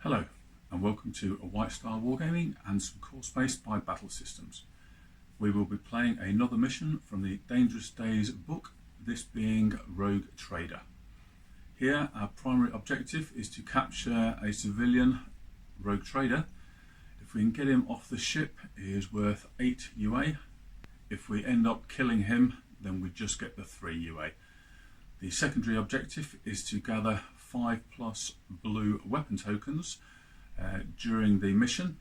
Hello and welcome to a Whitestar Wargaming and some core space by Battle Systems. We will be playing another mission from the Dangerous Days book, this being Rogue Trader. Here our primary objective is to capture a civilian rogue trader. If we can get him off the ship, he is worth 8 UA. If we end up killing him, then we just get the 3 UA. The secondary objective is to gather 5+ blue weapon tokens during the mission.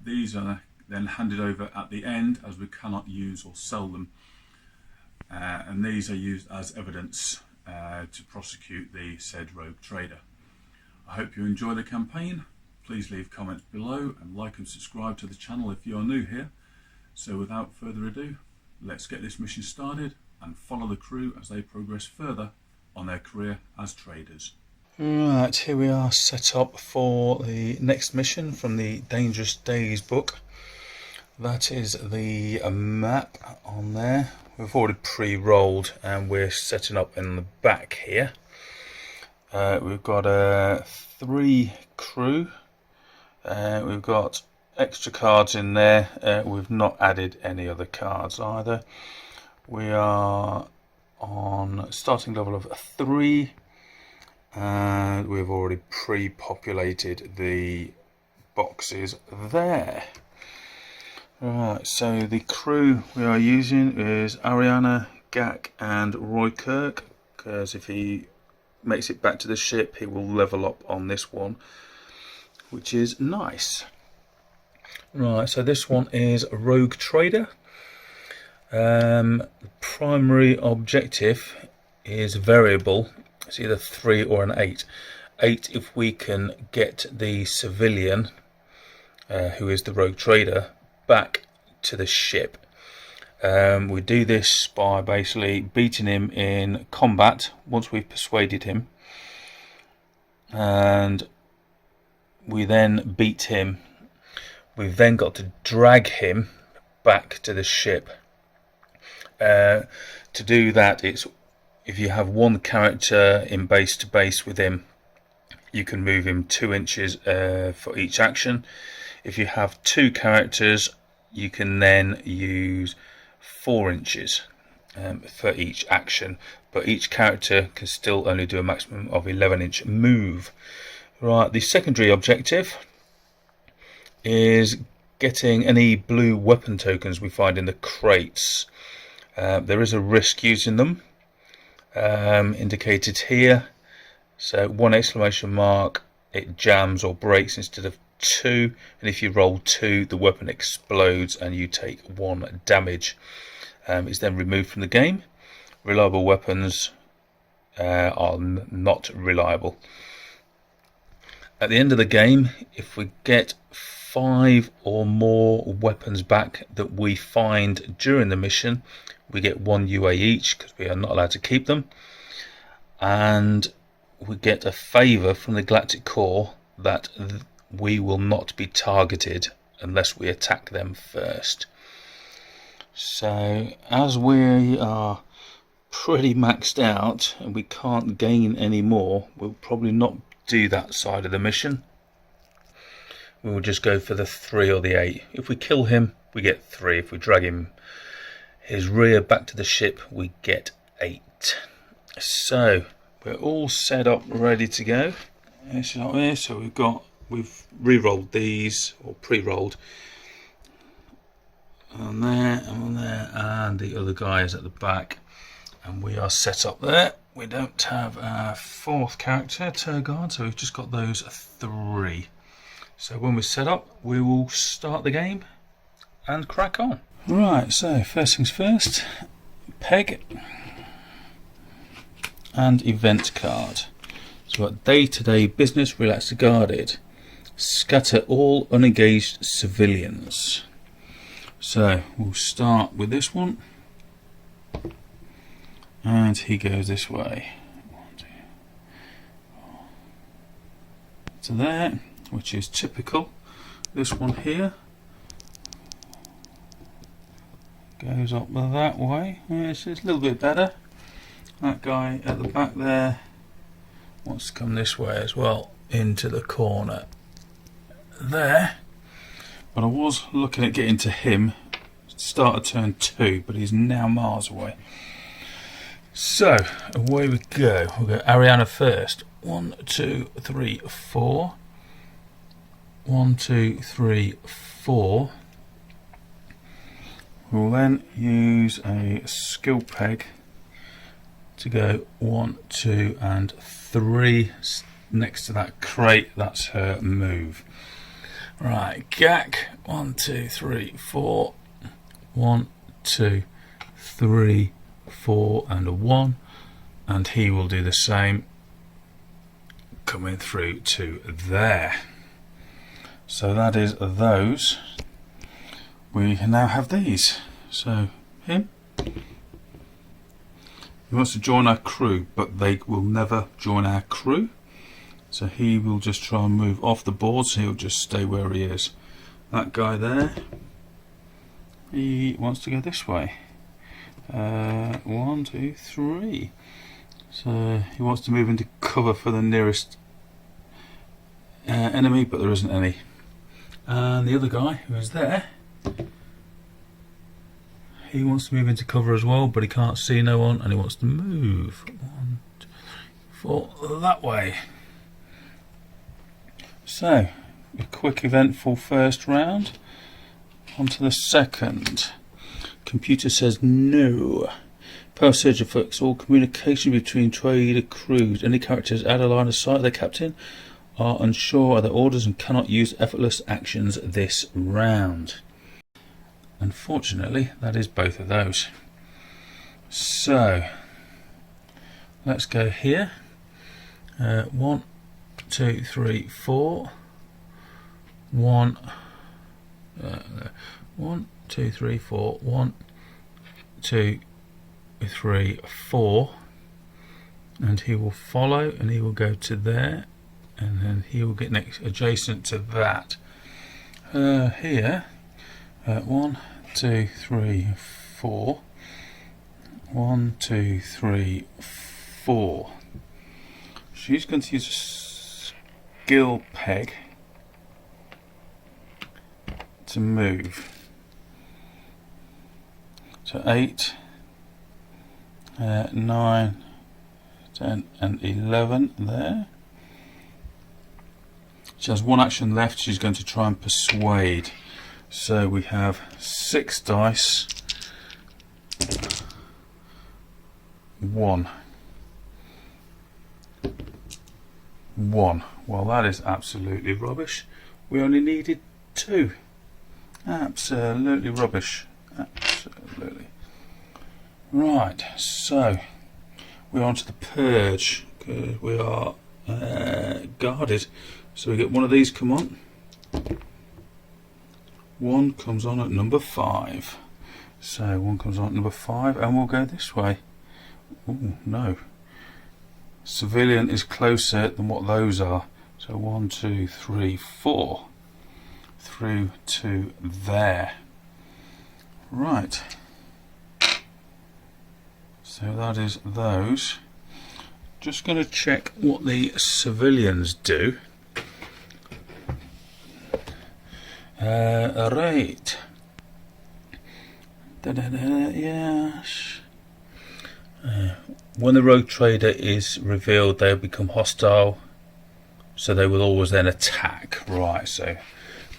These are then handed over at the end, as we cannot use or sell them, and these are used as evidence to prosecute the said rogue trader. I hope you enjoy the campaign. Please leave comments below and like and subscribe to the channel if you are new here. So without further ado, let's get this mission started and follow the crew as they progress further on their career as traders. Right, here we are set up for the next mission from the Dangerous Days book. That is the map on there. We've already pre-rolled and we're setting up in the back here. We've got 3 crew. We've got extra cards in there. We've not added any other cards either. We are on starting level of 3. And we've already pre-populated the boxes there. Right, so the crew we are using is Ariana, Gak and Roy Kirk, because if he makes it back to the ship he will level up on this one, which is nice. Right, so this one is Rogue Trader. The primary objective is variable. It's either 3 or an 8. 8 if we can get the civilian, who is the rogue trader, back to the ship. We do this by basically beating him in combat once we've persuaded him, and we then beat him. We've then got to drag him back to the ship. To do that, it's if you have one character in base to base with him, you can move him 2 inches for each action. If you have 2 characters, you can then use 4 inches for each action, but each character can still only do a maximum of 11-inch move. Right, the secondary objective is getting any blue weapon tokens we find in the crates. There is a risk using them, indicated here. So 1 exclamation mark, it jams or breaks instead of 2, and if you roll 2 the weapon explodes and you take 1 damage. It's then removed from the game. Reliable weapons are not reliable. At the end of the game, if we get 5 or more weapons back that we find during the mission, we get 1 UA each, because we are not allowed to keep them, and we get a favour from the Galactic Core that we will not be targeted unless we attack them first. So as we are pretty maxed out and we can't gain any more, we'll probably not do that side of the mission. We will just go for the 3 or the 8. If we kill him, we get 3. If we drag him his rear back to the ship, we get 8. So we're all set up, ready to go. This is up here. So we've re-rolled these, or pre-rolled, on there, and the other guy is at the back, and we are set up there. We don't have a 4th character, Turgard, so we've just got those 3. So when we're set up, we will start the game and crack on. Right, so first things first, peg and event card. So what day-to-day business, relax guarded. Scatter all unengaged civilians. So we'll start with this one, and he goes this way. 1, 2, 4. To there, which is typical. This one here goes up that way. It's a little bit better. That guy at the back there wants to come this way as well, into the corner. there. But I was looking at getting to him, start of turn 2, but he's now miles away. So, away we go. We'll go Ariana first. 1, 2, 3, 4. 1, 2, 3, 4. We'll then use a skill peg to go 1, 2 and 3 next to that crate. That's her move. Right, Gak, 1, 2, 3, 4. 1, 2, 3, 4 and a 1, and he will do the same coming through to there. So that is those. We now have these. So him, he wants to join our crew, but they will never join our crew, so he will just try and move off the board, so he'll just stay where he is. That guy there, he wants to go this way. 1, 2, 3. So he wants to move into cover for the nearest enemy, but there isn't any. And the other guy who is there, he wants to move into cover as well, but he can't see no one, and he wants to move 1, 2, 3, 4 that way. So a quick eventful first round. On to the second. Computer says no. Power surge affects all communication between trader crews. Any characters out of line of sight of their captain are unsure of their orders and cannot use effortless actions this round. Unfortunately, that is both of those. So let's go here. 1, 2, 3, 4. 1, 2, 3, 4. 1, 2, 3, 4. And he will follow, and he will go to there, and then he will get next adjacent to that. Here, 1, 2, 3, 4. 1, 2, 3, 4. She's going to use a skill peg to move. So 8, 9, 10 and 11 there. She has one action left. She's going to try and persuade. So we have 6 dice. 1. 1. Well, that is absolutely rubbish. We only needed 2. Absolutely rubbish. Absolutely. Right, so we're on to the purge, because we are guarded. So we get one of these come on. One comes on at number 5. So one comes on at number 5, and we'll go this way. Oh no. Civilian is closer than what those are. So 1, 2, 3, 4. Through to there. Right. So that is those. Just going to check what the civilians do. Right. Yes. When the rogue trader is revealed, they'll become hostile, so they will always then attack. Right, so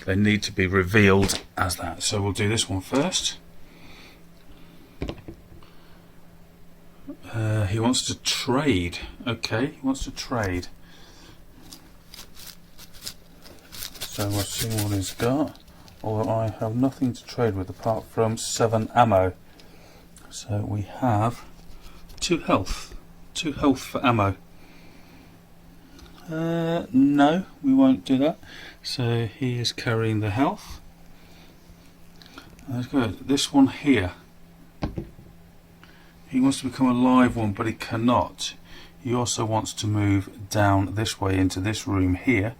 they need to be revealed as that. So we'll do this one first. He wants to trade. Okay, he wants to trade. So we'll see what he's got. Although I have nothing to trade with apart from 7 ammo. So we have 2 health. 2 health for ammo. No, we won't do that. So he is carrying the health. That's good. This one here. He wants to become a live one, but he cannot. He also wants to move down this way into this room here,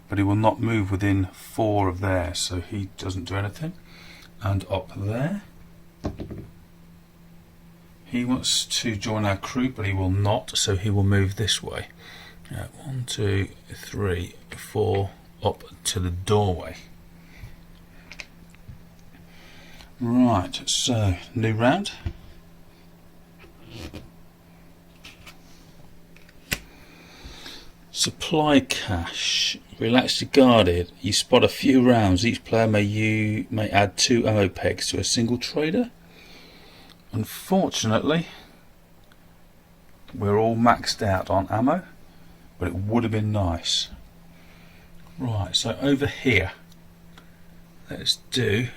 but he will not move within 4 of there, so he doesn't do anything. And up there, he wants to join our crew, but he will not, so he will move this way. 1, 2, 3, 4, up to the doorway. Right, so new round. Supply cache. Relaxed guarded. You spot a few rounds. Each player may add 2 ammo pegs to a single trader. Unfortunately, we're all maxed out on ammo, but it would have been nice. Right, so over here, let's do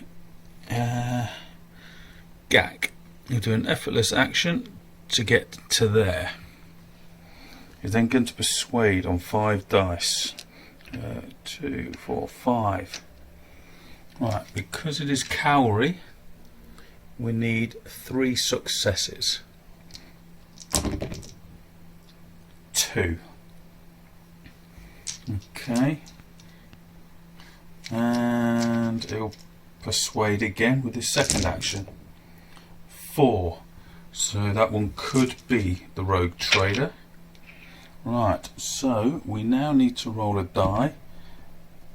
gag. You'll do an effortless action to get to there. You're then going to persuade on 5 dice. 2, 4, 5. Right, because it is cavalry, we need 3 successes. 2. Okay. And it'll persuade again with his second action. 4. So that one could be the rogue trader. Right, so we now need to roll a die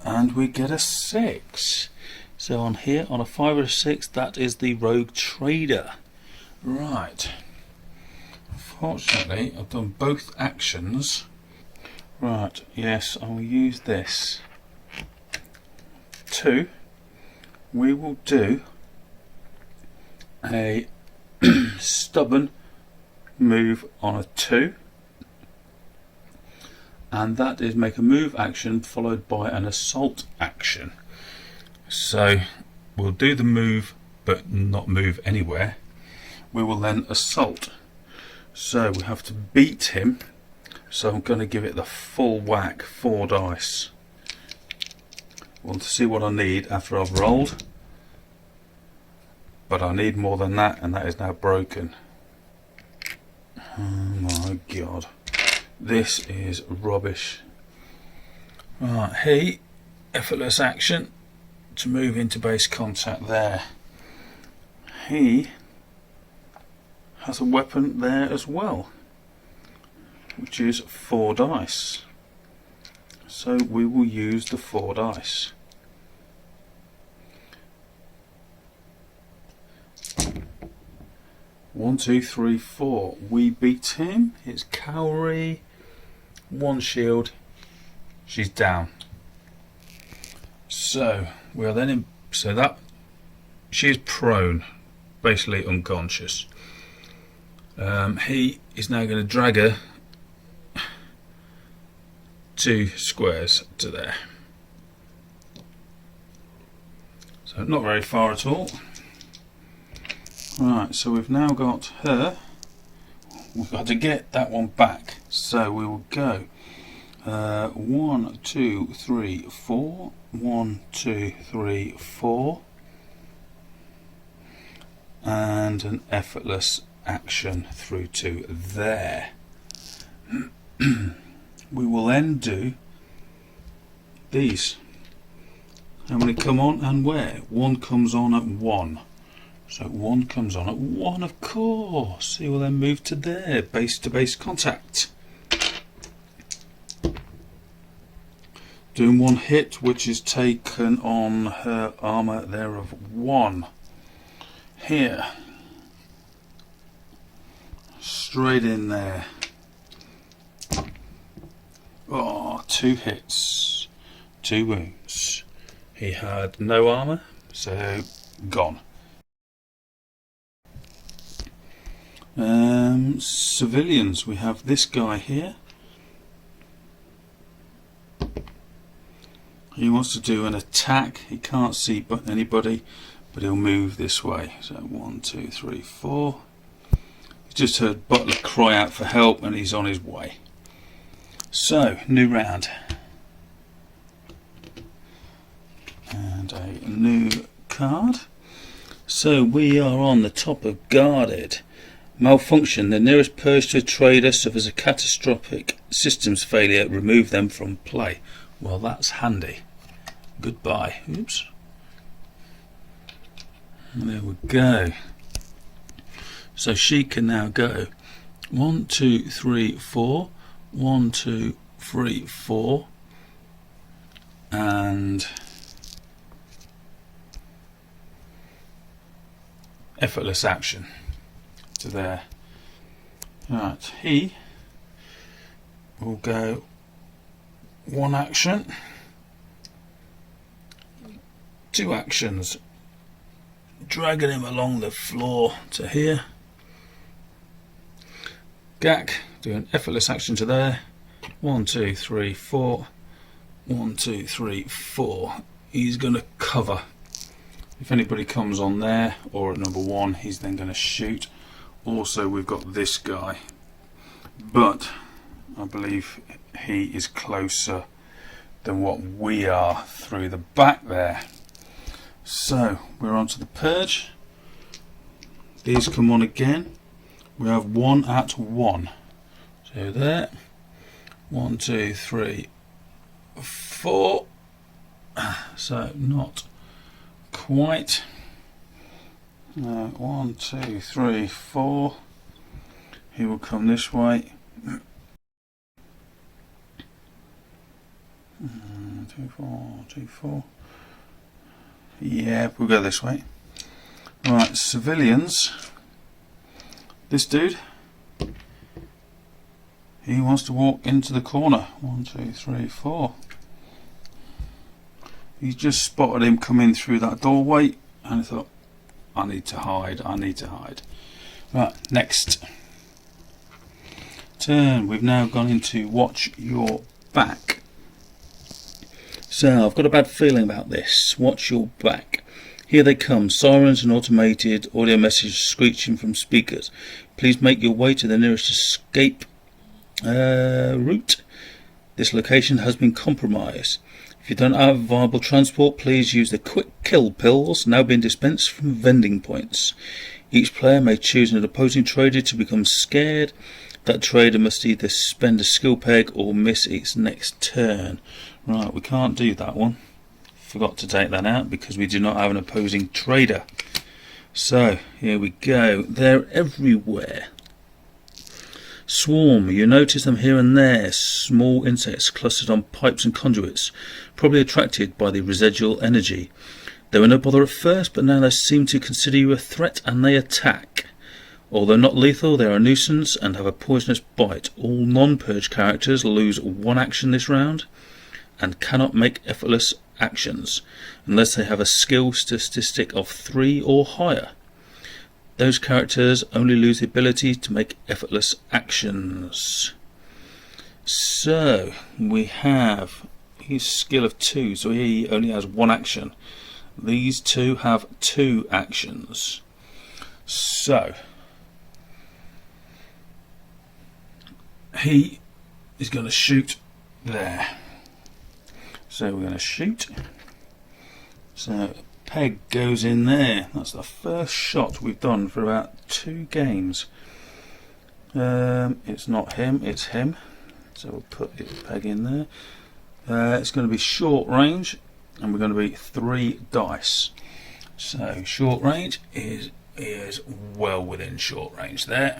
and we get a 6. So on here, on a 5 or a 6, that is the rogue trader. Right. Unfortunately, I've done both actions. Right, yes, I will use this. 2. We will do a stubborn move on a 2. And that is make a move action followed by an assault action. So we'll do the move but not move anywhere. We will then assault. So we have to beat him. So I'm going to give it the full whack, 4 dice. I want to see what I need after I've rolled. But I need more than that, and that is now broken. Oh my god. This is rubbish. Right, he, effortless action to move into base contact there. He has a weapon there as well, which is 4 dice. So we will use the 4 dice. One, 2, 3, 4. We beat him. It's cavalry. 1 shield. She's down. So we are then in. So that she is prone, basically unconscious. He is now going to drag her 2 squares to there. So not very far at all. Right, so we've now got her. We've got to get that one back. So we will go 1, 2, 3, 4. 1, 2, 3, 4. And an effortless action through to there. We will then do these. How many come on and where? 1 comes on at 1. So 1 comes on at 1, of course. He will then move to there, base to base contact. Doing 1 hit, which is taken on her armour there of 1. Here. Straight in there. Oh, 2 hits. 2 wounds. He had no armour, so gone. Civilians, we have this guy here. He wants to do an attack. He can't see anybody, but he'll move this way. So 1, 2, 3, 4. He just heard Butler cry out for help and he's on his way. So, new round. And a new card. So we are on the top of guarded. Malfunction. The nearest purge to a trader suffers a catastrophic systems failure. Remove them from play. Well, that's handy. Goodbye. Oops. And there we go. So she can now go 1, 2, 3, 4. 1, 2, 3, 4. and effortless action to there. Right, he will go one action, two actions, dragging him along the floor to here. Gak doing effortless action to there. 1, 2, 3, 4. 1, 2, 3, 4. He's going to cover. If anybody comes on there or at number 1, he's then going to shoot. Also, we've got this guy, but I believe he is closer than what we are through the back there. So we're on to the purge. These come on again. We have 1 at 1. So there. 1, 2, 3, 4. So not quite. 1, 2, 3, 4. He will come this way. 2, 4, 2, 4. Yeah, we'll go this way. Right, civilians. This dude, he wants to walk into the corner. 1, 2, 3, 4. He's just spotted him come in through that doorway, and I thought, I need to hide. Right, next turn. We've now gone into watch your back. So I've got a bad feeling about this. Watch your back. Here they come, sirens and automated audio messages screeching from speakers. Please make your way to the nearest escape route. This location has been compromised. If you don't have viable transport, please use the quick kill pills now being dispensed from vending points. Each player may choose an opposing trader to become scared. That trader must either spend a skill peg or miss its next turn. Right, we can't do that one. Forgot to take that out because we do not have an opposing trader. So here we go. They're everywhere. Swarm. You notice them here and there. Small insects clustered on pipes and conduits, probably attracted by the residual energy. They were no bother at first, but now they seem to consider you a threat and they attack. Although not lethal, they are a nuisance and have a poisonous bite. All non-purge characters lose 1 action this round and cannot make effortless actions unless they have a skill statistic of 3 or higher. Those characters only lose the ability to make effortless actions. So we have his skill of 2, so he only has 1 action. These two have 2 actions. So he is going to shoot there. So we're going to shoot. So peg goes in there. That's the first shot we've done for about 2 games. It's not him, it's him. So we'll put the peg in there. It's going to be short range, and we're going to be 3 dice. So short range is well within short range there.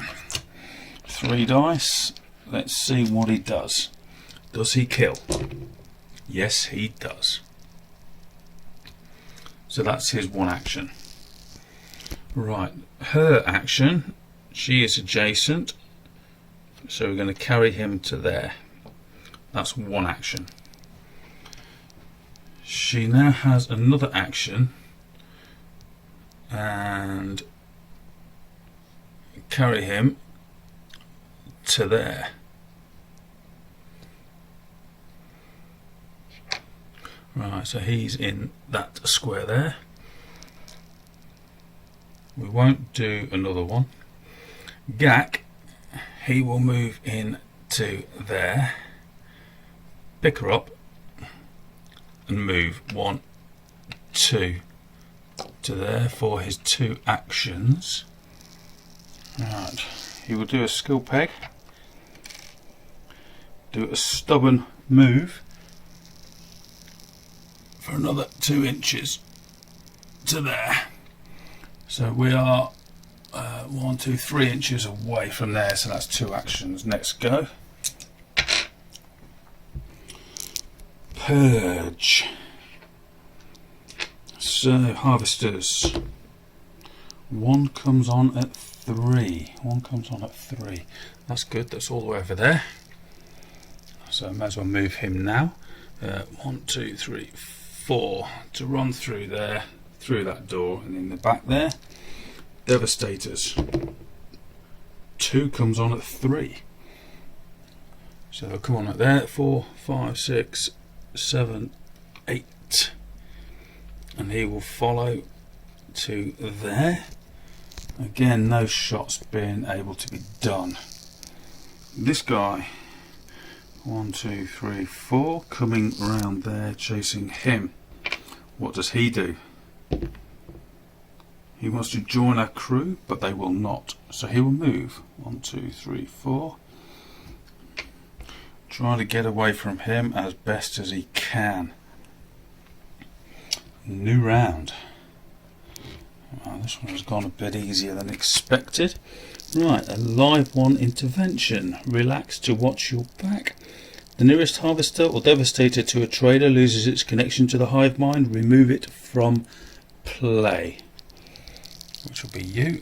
3 dice. Let's see what he does. Does he kill? Yes, he does. So that's his 1 action. Right, her action, she is adjacent, so we're going to carry him to there. That's 1 action. She now has another action and carry him to there. Right, so he's in that square there. We won't do another one. Gak, he will move in to there, pick her up and move 1, 2 to there for his 2 actions. Right, he will do a skill peg, do a stubborn move for another 2 inches to there. So we are 1, 2, 3 inches away from there, so that's 2 actions. Next go. Purge. So harvesters. One comes on at 3. One comes on at 3. That's good. That's all the way over there. So I might as well move him now. 1, 2, 3, 4 to run through there, through that door, and in the back there. Devastators. 2 comes on at 3. So they'll come on at there. 4, 5, 6, 7, 8. And he will follow to there. Again, no shots being able to be done. This guy, 1, 2, 3, 4, coming round there chasing him. What does he do? He wants to join our crew, but they will not. So he will move. 1, 2, 3, 4. Try to get away from him as best as he can. New round. Well, this one has gone a bit easier than expected. Right, a live one intervention. Relax to watch your back. The nearest harvester or devastator to a trader loses its connection to the hive mind. Remove it from play. Which will be you.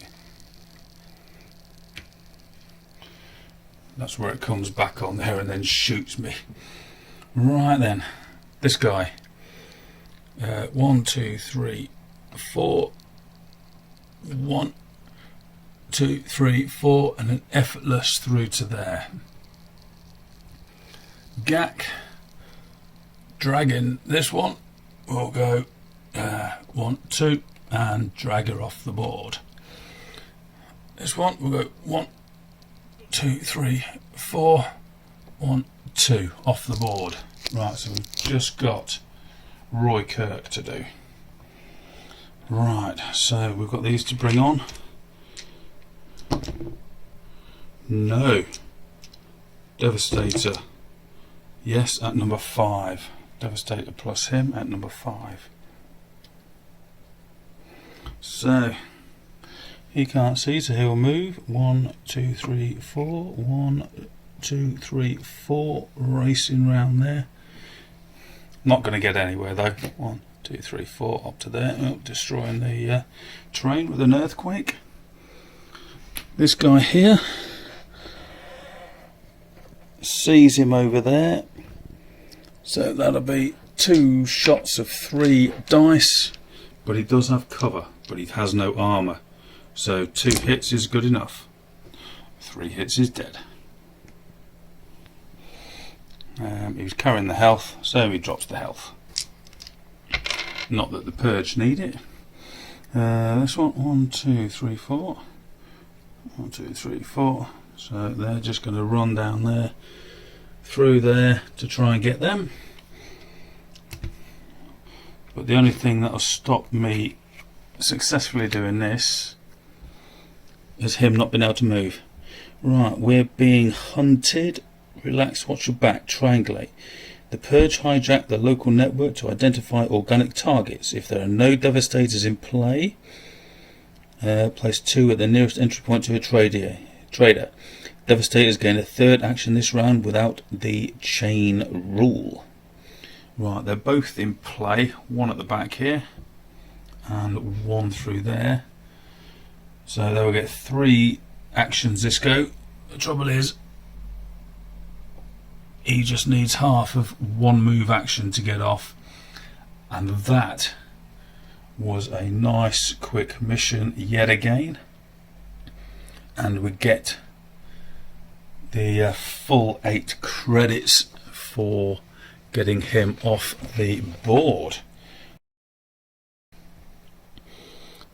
That's where it comes back on there and then shoots me. Right then, this guy. 1, 2, 3, 4. 1, 2, 3, 4, and an effortless through to there. Gak, dragging this one, we'll go 1, 2, and drag her off the board. This one we'll go 1, 2, 3, 4, 1, 2 off the board. Right, so we've just got Roy Kirk to do. Right, so we've got these to bring on. No. Devastator. Yes, at number 5. Devastator plus him at number 5. So he can't see, so he'll move. 1, 2, 3, 4. 1, 2, 3, 4. Racing round there. Not going to get anywhere though. 1, 2, 3, 4 up to there. Oh, destroying the terrain with an earthquake. This guy here sees him over there. So that'll be 2 shots of 3 dice. But he does have cover, but he has no armour. So 2 hits is good enough. 3 hits is dead. He was carrying the health, so he drops the health. Not that the purge need it. This one, 1, 2, 3, 4. 1, 2, 3, 4. So they're just going to run down there, through there to try and get them. But the only thing that'll stop me successfully doing this is him not being able to move. Right, we're being hunted. Relax, watch your back, triangulate. The purge hijacked the local network to identify organic targets. If there are no devastators in play, place 2 at the nearest entry point to a trader. Devastators gain a 3rd action this round without the chain rule. Right, they're both in play. 1 at the back here and 1 through there. So they will get 3 actions this go. The trouble is, he just needs half of 1 move action to get off, and that was a nice quick mission yet again, and we get the full 8 credits for getting him off the board.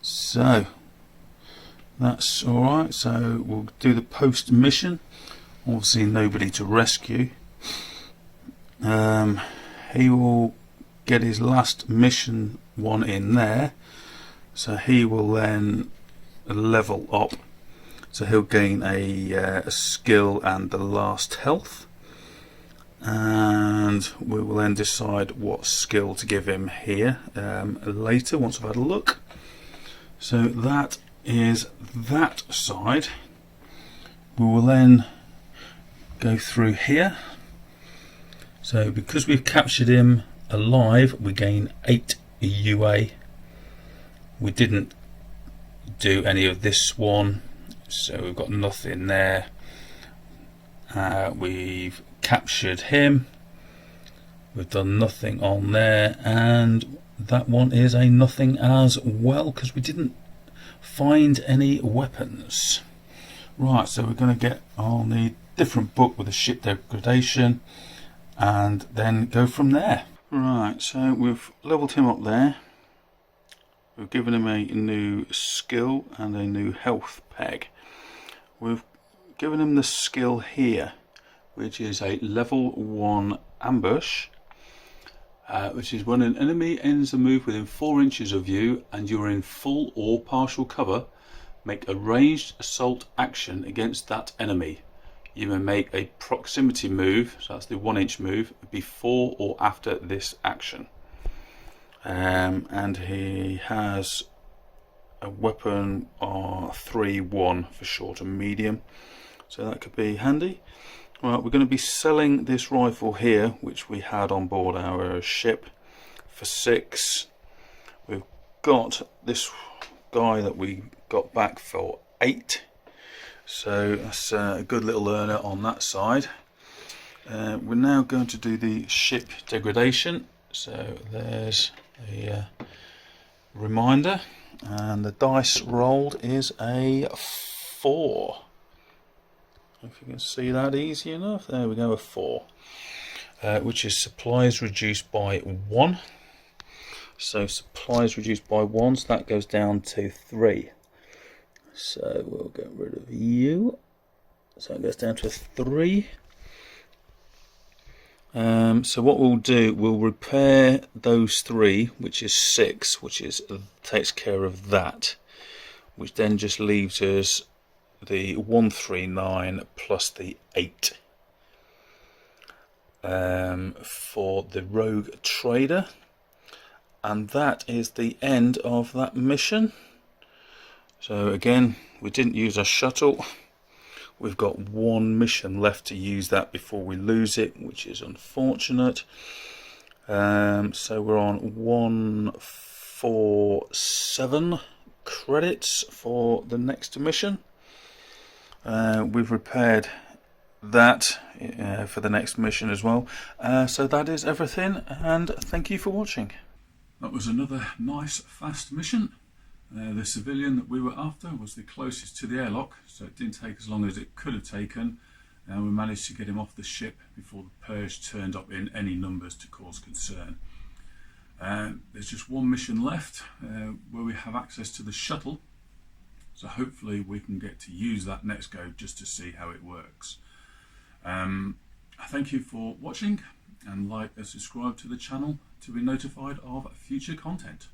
So that's alright. So we'll do the post mission. Obviously nobody to rescue. He will get his last mission one in there, so he will then level up, so he'll gain a skill and the last health, and we will then decide what skill to give him here later once I've had a look. So that is that side. We will then go through here. So because we've captured him alive, we gain 8 UA, We didn't do any of this one, so we've got nothing there. We've captured him. We've done nothing on there, and that one is a nothing as well because we didn't find any weapons. Right, so we're going to get on the different book with a ship degradation and then go from there. Right, so we've leveled him up there. We've given him a new skill and a new health peg. We've given him the skill here, which is a level 1 ambush, which is when an enemy ends a move within 4 inches of you and you're in full or partial cover, make a ranged assault action against that enemy. You may make a proximity move, so that's the 1 inch move, before or after this action. And he has a weapon 3-1 for short and medium, so that could be handy. Right, we're going to be selling this rifle here, which we had on board our ship, for 6. We've got this guy that we got back for 8, so that's a good little earner on that side. We're now going to do the ship degradation, so there's a reminder, and the dice rolled is a 4. If you can see that easy enough, there we go, a 4, which is supplies reduced by 1. So supplies reduced by 1, so that goes down to 3. So we'll get rid of you, so it goes down to 3. So what we'll do, we'll repair those 3, which is 6, which is takes care of that, which then just leaves us the 139 plus the 8 for the rogue trader, and that is the end of that mission. So again, we didn't use our shuttle. We've got 1 mission left to use that before we lose it, which is unfortunate. So we're on 147 credits for the next mission. We've repaired that for the next mission as well. So that is everything, and thank you for watching. That was another nice fast mission. The civilian that we were after was the closest to the airlock, so it didn't take as long as it could have taken, and we managed to get him off the ship before the purge turned up in any numbers to cause concern. There's just 1 mission left where we have access to the shuttle, so hopefully we can get to use that next go just to see how it works. Thank you for watching, and like and subscribe to the channel to be notified of future content.